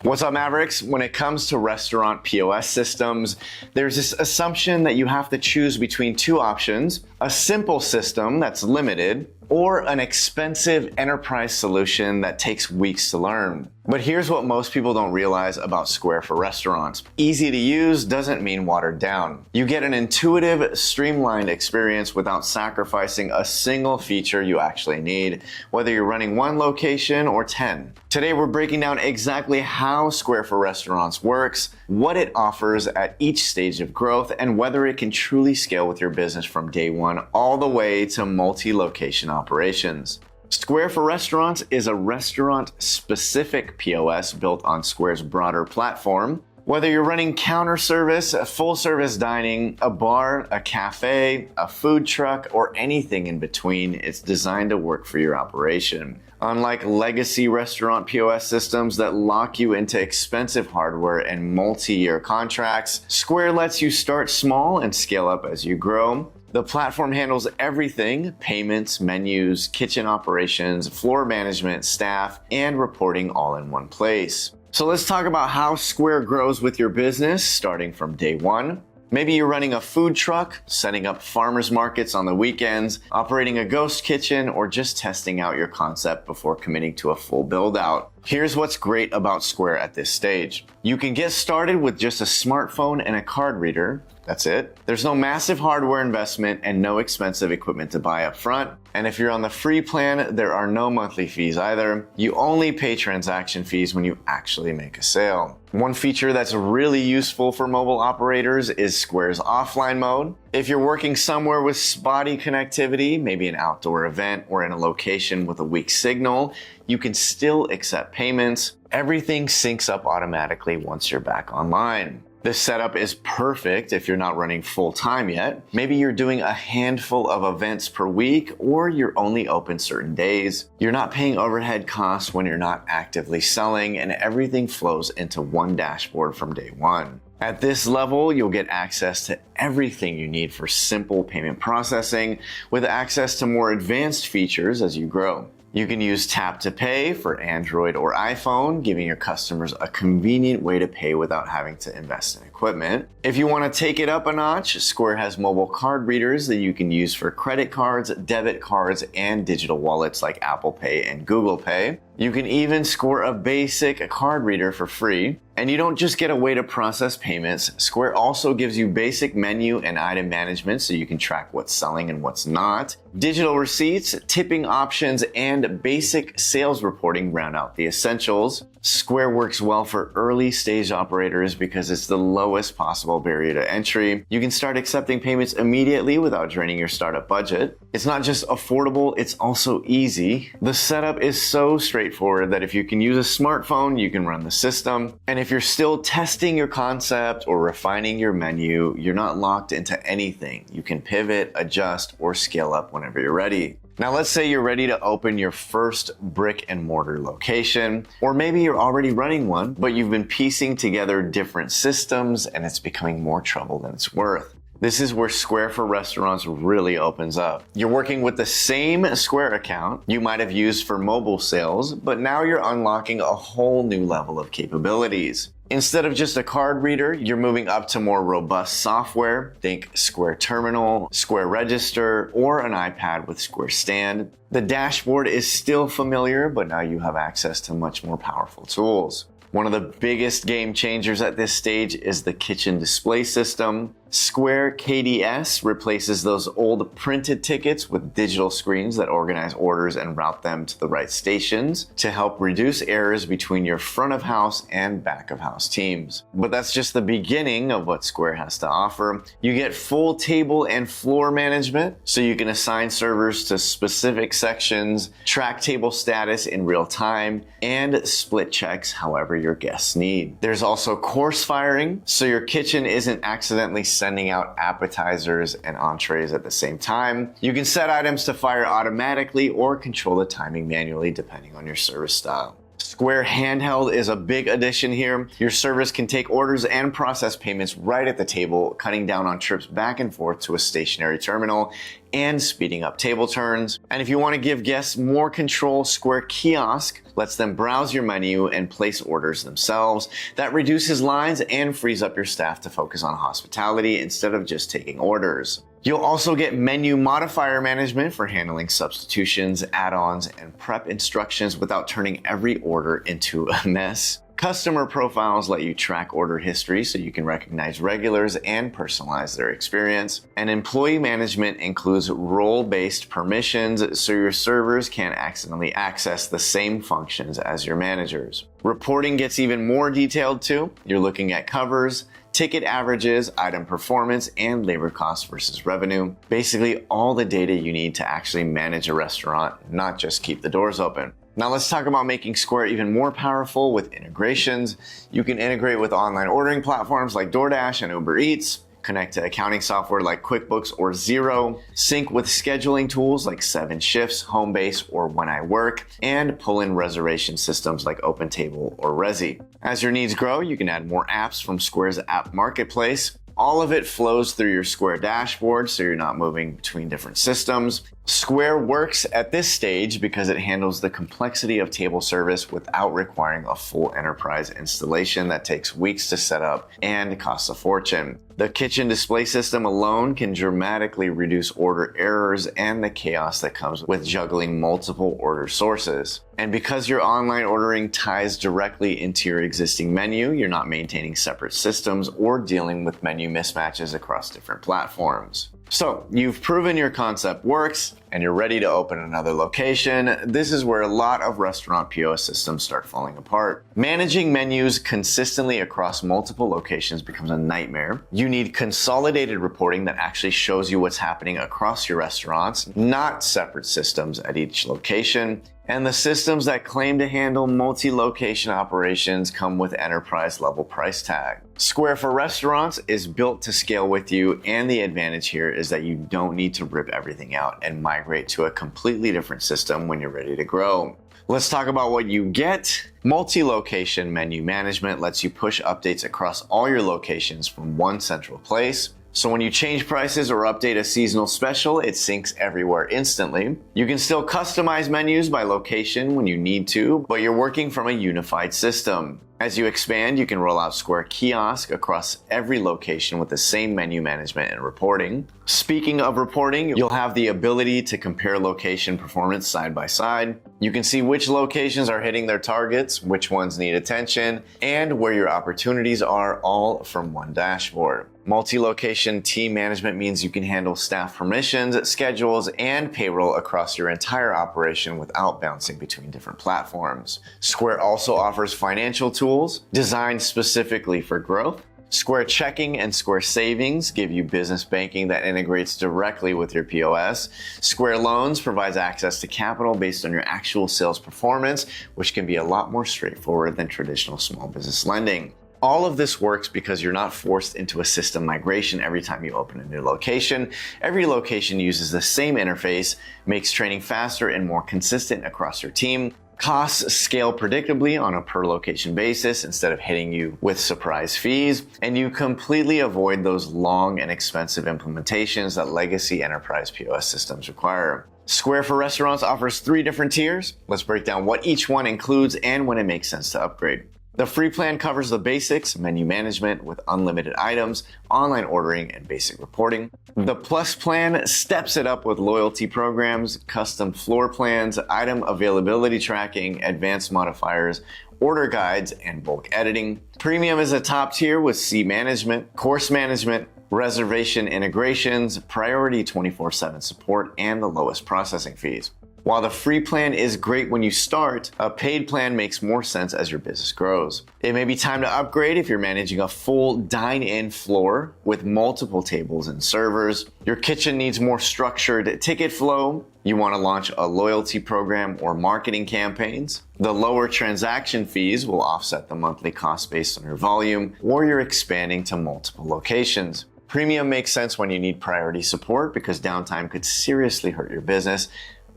What's up, Mavericks? When it comes to restaurant POS systems, there's this assumption that you have to choose between two options: a simple system that's limited, or an expensive enterprise solution that takes weeks to learn. But here's what most people don't realize about Square for Restaurants. Easy to use doesn't mean watered down. You get an intuitive, streamlined experience without sacrificing a single feature you actually need, whether you're running one location or 10. Today, we're breaking down exactly how Square for Restaurants works, what it offers at each stage of growth, and whether it can truly scale with your business from day one all the way to multi-location operations. Square for Restaurants is a restaurant-specific POS built on Square's broader platform. Whether you're running counter service, full-service dining, a bar, a cafe, a food truck, or anything in between, it's designed to work for your operation. Unlike legacy restaurant POS systems that lock you into expensive hardware and multi-year contracts, Square lets you start small and scale up as you grow. The platform handles everything: payments, menus, kitchen operations, floor management, staff, and reporting all in one place. So let's talk about how Square grows with your business starting from day one. Maybe you're running a food truck, setting up farmers markets on the weekends, operating a ghost kitchen, or just testing out your concept before committing to a full build out. Here's what's great about Square at this stage. You can get started with just a smartphone and a card reader. That's it. There's no massive hardware investment and no expensive equipment to buy up front. And if you're on the free plan, there are no monthly fees either. You only pay transaction fees when you actually make a sale. One feature that's really useful for mobile operators is Square's offline mode. If you're working somewhere with spotty connectivity, maybe an outdoor event or in a location with a weak signal, you can still accept payments. Everything syncs up automatically once you're back online. This setup is perfect if you're not running full time yet. Maybe you're doing a handful of events per week, or you're only open certain days. You're not paying overhead costs when you're not actively selling, and everything flows into one dashboard from day one. At this level, you'll get access to everything you need for simple payment processing, with access to more advanced features as you grow. You can use Tap to Pay for Android or iPhone, giving your customers a convenient way to pay without having to invest in equipment. If you want to take it up a notch, Square has mobile card readers that you can use for credit cards, debit cards, and digital wallets like Apple Pay and Google Pay. You can even score a basic card reader for free. And you don't just get a way to process payments. Square also gives you basic menu and item management so you can track what's selling and what's not. Digital receipts, tipping options, and basic sales reporting round out the essentials. Square works well for early stage operators because it's the lowest possible barrier to entry. You can start accepting payments immediately without draining your startup budget. It's not just affordable, it's also easy. The setup is so straightforward that if you can use a smartphone, you can run the system. And if you're still testing your concept or refining your menu, you're not locked into anything. You can pivot, adjust, or scale up whenever you're ready. Now, let's say you're ready to open your first brick and mortar location, or maybe you're already running one, but you've been piecing together different systems and it's becoming more trouble than it's worth. This is where Square for Restaurants really opens up. You're working with the same Square account you might have used for mobile sales, but now you're unlocking a whole new level of capabilities. Instead of just a card reader, you're moving up to more robust software. Think Square Terminal, Square Register, or an iPad with Square Stand. The dashboard is still familiar, but now you have access to much more powerful tools. One of the biggest game changers at this stage is the kitchen display system. Square KDS replaces those old printed tickets with digital screens that organize orders and route them to the right stations to help reduce errors between your front of house and back of house teams. But that's just the beginning of what Square has to offer. You get full table and floor management, so you can assign servers to specific sections, track table status in real time, and split checks however your guests need. There's also course firing, so your kitchen isn't accidentally sending out appetizers and entrees at the same time. You can set items to fire automatically or control the timing manually depending on your service style. Square Handheld is a big addition here. Your servers can take orders and process payments right at the table, cutting down on trips back and forth to a stationary terminal and speeding up table turns. And if you want to give guests more control, Square Kiosk lets them browse your menu and place orders themselves. That reduces lines and frees up your staff to focus on hospitality instead of just taking orders. You'll also get menu modifier management for handling substitutions, add-ons, and prep instructions without turning every order into a mess. Customer profiles let you track order history so you can recognize regulars and personalize their experience. And employee management includes role-based permissions so your servers can't accidentally access the same functions as your managers. Reporting gets even more detailed too. You're looking at covers, ticket averages, item performance, and labor costs versus revenue. Basically all the data you need to actually manage a restaurant, not just keep the doors open. Now let's talk about making Square even more powerful with integrations. You can integrate with online ordering platforms like DoorDash and Uber Eats, connect to accounting software like QuickBooks or Xero, sync with scheduling tools like 7 Shifts, Homebase, or When I Work, and pull in reservation systems like OpenTable or Resy. As your needs grow, you can add more apps from Square's app marketplace. All of it flows through your Square dashboard, so you're not moving between different systems. Square works at this stage because it handles the complexity of table service without requiring a full enterprise installation that takes weeks to set up and costs a fortune. The kitchen display system alone can dramatically reduce order errors and the chaos that comes with juggling multiple order sources. And because your online ordering ties directly into your existing menu, you're not maintaining separate systems or dealing with menu mismatches across different platforms. So you've proven your concept works and you're ready to open another location. This is where a lot of restaurant POS systems start falling apart. Managing menus consistently across multiple locations becomes a nightmare. You need consolidated reporting that actually shows you what's happening across your restaurants, not separate systems at each location. And the systems that claim to handle multi-location operations come with enterprise-level price tag. Square for Restaurants is built to scale with you, and the advantage here is that you don't need to rip everything out and migrate to a completely different system when you're ready to grow. Let's talk about what you get. Multi-location menu management lets you push updates across all your locations from one central place. So when you change prices or update a seasonal special, it syncs everywhere instantly. You can still customize menus by location when you need to, but you're working from a unified system. As you expand, you can roll out Square Kiosk across every location with the same menu management and reporting. Speaking of reporting, you'll have the ability to compare location performance side by side. You can see which locations are hitting their targets, which ones need attention, and where your opportunities are, all from one dashboard. Multi-location team management means you can handle staff permissions, schedules, and payroll across your entire operation without bouncing between different platforms. Square also offers financial tools designed specifically for growth. Square Checking and Square Savings give you business banking that integrates directly with your POS. Square Loans provides access to capital based on your actual sales performance, which can be a lot more straightforward than traditional small business lending. All of this works because you're not forced into a system migration every time you open a new location. Every location uses the same interface, makes training faster and more consistent across your team. Costs scale predictably on a per location basis instead of hitting you with surprise fees, and you completely avoid those long and expensive implementations that legacy enterprise POS systems require. Square for Restaurants offers 3 different tiers. Let's break down what each one includes and when it makes sense to upgrade. The free plan covers the basics, menu management with unlimited items, online ordering, and basic reporting. The Plus plan steps it up with loyalty programs, custom floor plans, item availability tracking, advanced modifiers, order guides, and bulk editing. Premium is a top tier with seat management, course management, reservation integrations, priority 24/7 support, and the lowest processing fees. While the free plan is great when you start, a paid plan makes more sense as your business grows. It may be time to upgrade if you're managing a full dine-in floor with multiple tables and servers. Your kitchen needs more structured ticket flow. You want to launch a loyalty program or marketing campaigns. The lower transaction fees will offset the monthly cost based on your volume, or you're expanding to multiple locations. Premium makes sense when you need priority support because downtime could seriously hurt your business.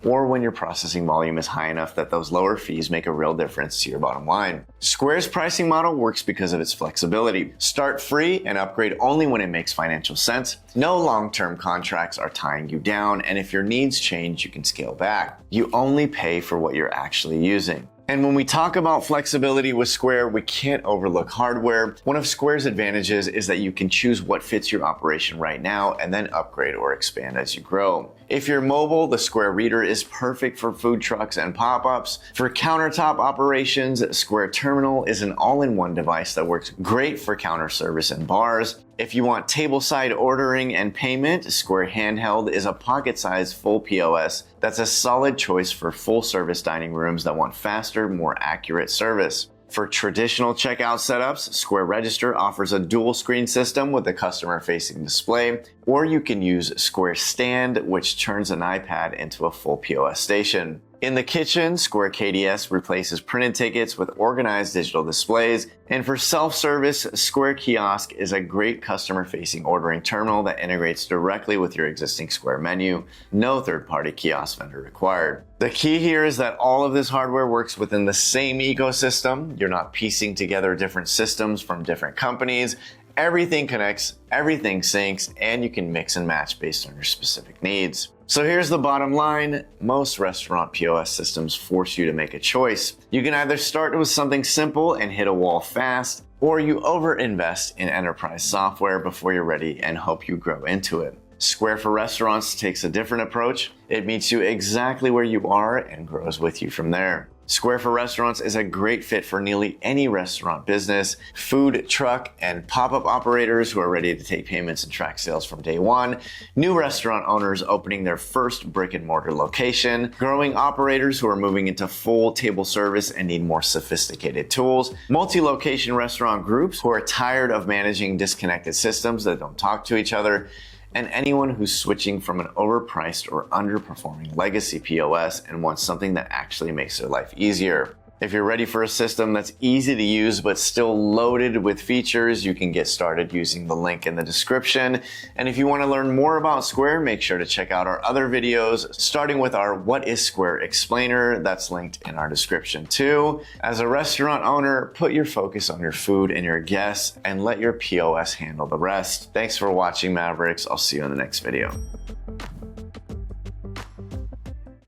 or when your processing volume is high enough that those lower fees make a real difference to your bottom line. Square's pricing model works because of its flexibility. Start free and upgrade only when it makes financial sense. No long-term contracts are tying you down, and if your needs change, you can scale back. You only pay for what you're actually using. And when we talk about flexibility with Square, we can't overlook hardware. One of Square's advantages is that you can choose what fits your operation right now and then upgrade or expand as you grow. If you're mobile, the Square Reader is perfect for food trucks and pop-ups. For countertop operations, Square Terminal is an all-in-one device that works great for counter service and bars. If you want tableside ordering and payment, Square Handheld is a pocket-sized full POS that's a solid choice for full-service dining rooms that want faster, more accurate service. For traditional checkout setups, Square Register offers a dual-screen system with a customer-facing display, or you can use Square Stand, which turns an iPad into a full POS station. In the kitchen, Square KDS replaces printed tickets with organized digital displays. And for self-service, Square Kiosk is a great customer-facing ordering terminal that integrates directly with your existing Square menu. No third-party kiosk vendor required. The key here is that all of this hardware works within the same ecosystem. You're not piecing together different systems from different companies. Everything connects, everything syncs, and you can mix and match based on your specific needs. So here's the bottom line. Most restaurant POS systems force you to make a choice. You can either start with something simple and hit a wall fast, or you overinvest in enterprise software before you're ready and hope you grow into it. Square for Restaurants takes a different approach. It meets you exactly where you are and grows with you from there. Square for Restaurants is a great fit for nearly any restaurant business, food, truck, and pop-up operators who are ready to take payments and track sales from day one, new restaurant owners opening their first brick-and-mortar location, growing operators who are moving into full table service and need more sophisticated tools, multi-location restaurant groups who are tired of managing disconnected systems that don't talk to each other, and anyone who's switching from an overpriced or underperforming legacy POS and wants something that actually makes their life easier. If you're ready for a system that's easy to use but still loaded with features, you can get started using the link in the description. And if you want to learn more about Square, make sure to check out our other videos, starting with our What is Square Explainer that's linked in our description too. As a restaurant owner, put your focus on your food and your guests and let your POS handle the rest. Thanks for watching, Mavericks. I'll see you in the next video.